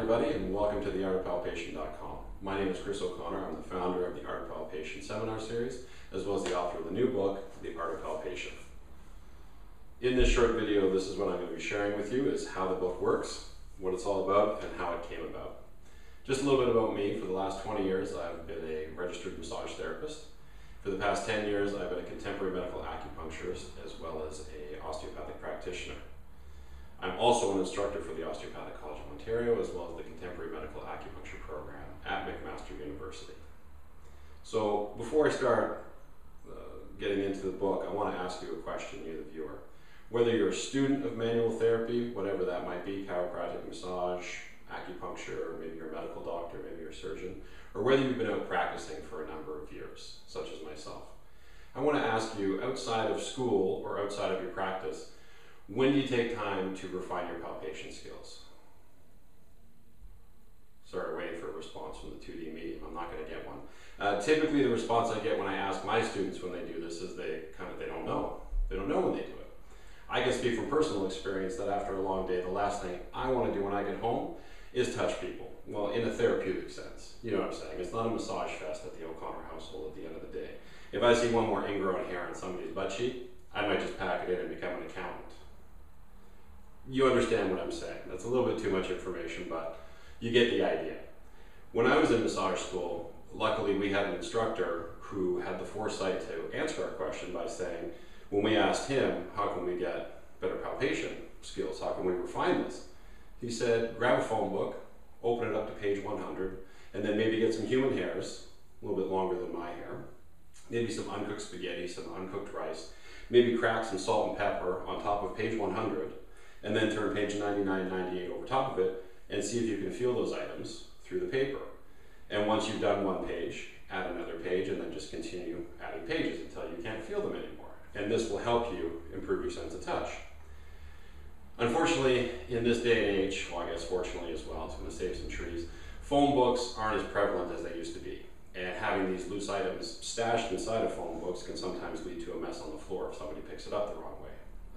everybody, and welcome to theartofpalpation.com. My name is Chris O'Connor. I'm the founder of the Art of Palpation seminar series, as well as the author of the new book, The Art of Palpation. In this short video, this is what I'm going to be sharing with you, is how the book works, what it's all about, and how it came about. Just a little bit about me. For the last 20 years, I've been a registered massage therapist. For the past 10 years, I've been a contemporary medical acupuncturist, as well as an osteopathic practitioner. I'm also an instructor for the Osteopathic College of Ontario, as well as the Contemporary Medical Acupuncture Program at McMaster University. So before I start getting into the book, I want to ask you a question, you the viewer. Whether you're a student of manual therapy, whatever that might be, chiropractic, massage, acupuncture, or maybe you're a medical doctor, maybe you're a surgeon, or whether you've been out practicing for a number of years, such as myself, I want to ask you, outside of school or outside of your practice, when do you take time to refine your palpation skills? Sorry, waiting for a response from the 2D medium. I'm not going to get one. Typically, the response I get when I ask my students when they do this is they don't know. They don't know when they do it. I can speak from personal experience that after a long day, the last thing I want to do when I get home is touch people. Well, in a therapeutic sense. You know what I'm saying? It's not a massage fest at the O'Connor household at the end of the day. If I see one more ingrown hair on somebody's butt cheek, I might just pack it in and become an accountant. You understand what I'm saying. That's a little bit too much information, but you get the idea. When I was in massage school, luckily we had an instructor who had the foresight to answer our question by saying, when we asked him, how can we get better palpation skills? How can we refine this? He said, grab a phone book, open it up to page 100, and then maybe get some human hairs, a little bit longer than my hair, maybe some uncooked spaghetti, some uncooked rice, maybe crack some salt and pepper on top of page 100, and then turn page 99, 98 over top of it and see if you can feel those items through the paper. And once you've done one page, add another page, and then just continue adding pages until you can't feel them anymore. And this will help you improve your sense of touch. Unfortunately, in this day and age, well, I guess fortunately as well, it's going to save some trees, phone books aren't as prevalent as they used to be. And having these loose items stashed inside of phone books can sometimes lead to a mess on the floor if somebody picks it up the wrong way.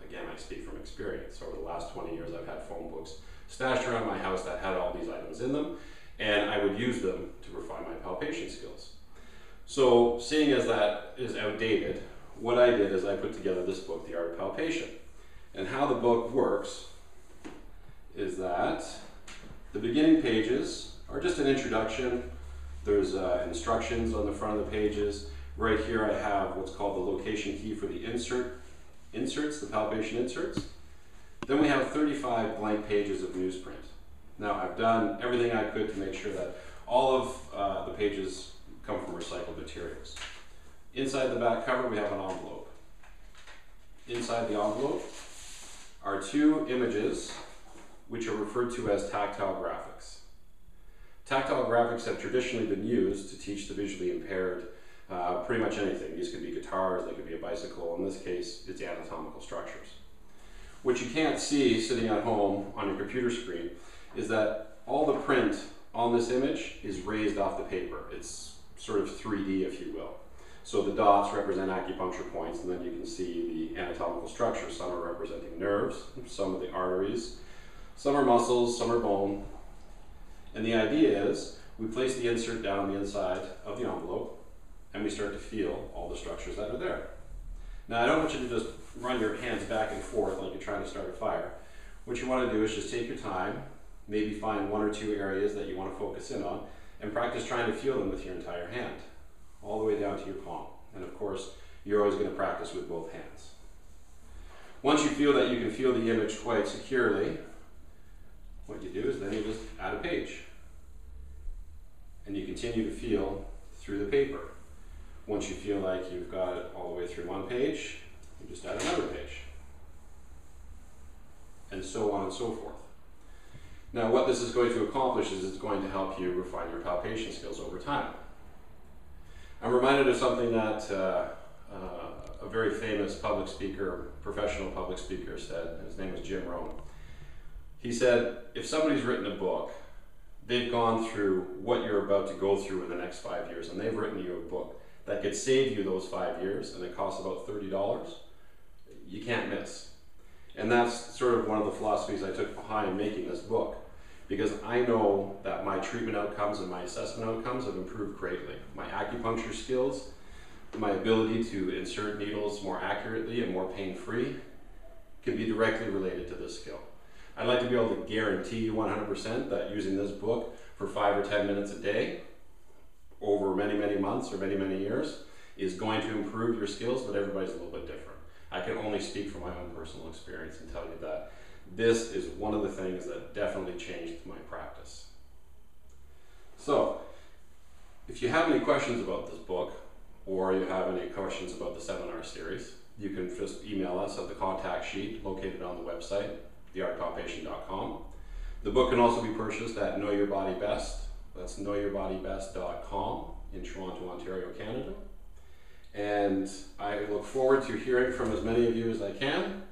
Again, I speak from experience. Over the last 20 years, I've had phone books stashed around my house that had all these items in them, and I would use them to refine my palpation skills. So, seeing as that is outdated, what I did is I put together this book, The Art of Palpation. And how the book works is that the beginning pages are just an introduction. There's instructions on the front of the pages. Right here I have what's called the location key for the inserts, the palpation inserts. Then we have 35 blank pages of newsprint. Now I've done everything I could to make sure that all of the pages come from recycled materials. Inside the back cover we have an envelope. Inside the envelope are two images which are referred to as tactile graphics. Tactile graphics have traditionally been used to teach the visually impaired pretty much anything. These could be guitars, they could be a bicycle. In this case, it's anatomical structures. What you can't see sitting at home on your computer screen is that all the print on this image is raised off the paper. It's sort of 3D, if you will. So the dots represent acupuncture points, and then you can see the anatomical structures. Some are representing nerves, some are the arteries, some are muscles, some are bone. And the idea is we place the insert down on the inside of the envelope, and we start to feel all the structures that are there. Now, I don't want you to just run your hands back and forth like you're trying to start a fire. What you want to do is just take your time, maybe find one or two areas that you want to focus in on, and practice trying to feel them with your entire hand, all the way down to your palm. And of course, you're always going to practice with both hands. Once you feel that you can feel the image quite securely, what you do is then you just add a page. And you continue to feel through the paper. Once you feel like you've got it all the way through one page, you just add another page. And so on and so forth. Now what this is going to accomplish is it's going to help you refine your palpation skills over time. I'm reminded of something that a very famous public speaker, professional public speaker said. His name was Jim Rohn. He said, if somebody's written a book, they've gone through what you're about to go through in the next 5 years, and they've written you a book that could save you those 5 years, and it costs about $30, you can't miss. And that's sort of one of the philosophies I took behind making this book. because I know that my treatment outcomes and my assessment outcomes have improved greatly. My acupuncture skills, my ability to insert needles more accurately and more pain-free can be directly related to this skill. I'd like to be able to guarantee you 100% that using this book for 5 or 10 minutes a day over many, many months or many, many years is going to improve your skills, but everybody's a little bit different. I can only speak from my own personal experience and tell you that this is one of the things that definitely changed my practice. So, if you have any questions about this book, or you have any questions about the seminar series, you can just email us at the contact sheet located on the website, theartofpalpation.com. The book can also be purchased at Know Your Body Best. That's knowyourbodybest.com in Toronto, Ontario, Canada. And I look forward to hearing from as many of you as I can.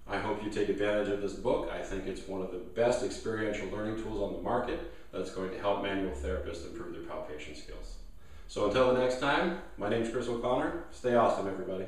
I hope you take advantage of this book. I think it's one of the best experiential learning tools on the market that's going to help manual therapists improve their palpation skills. So until the next time, my name's Chris O'Connor. Stay awesome, everybody.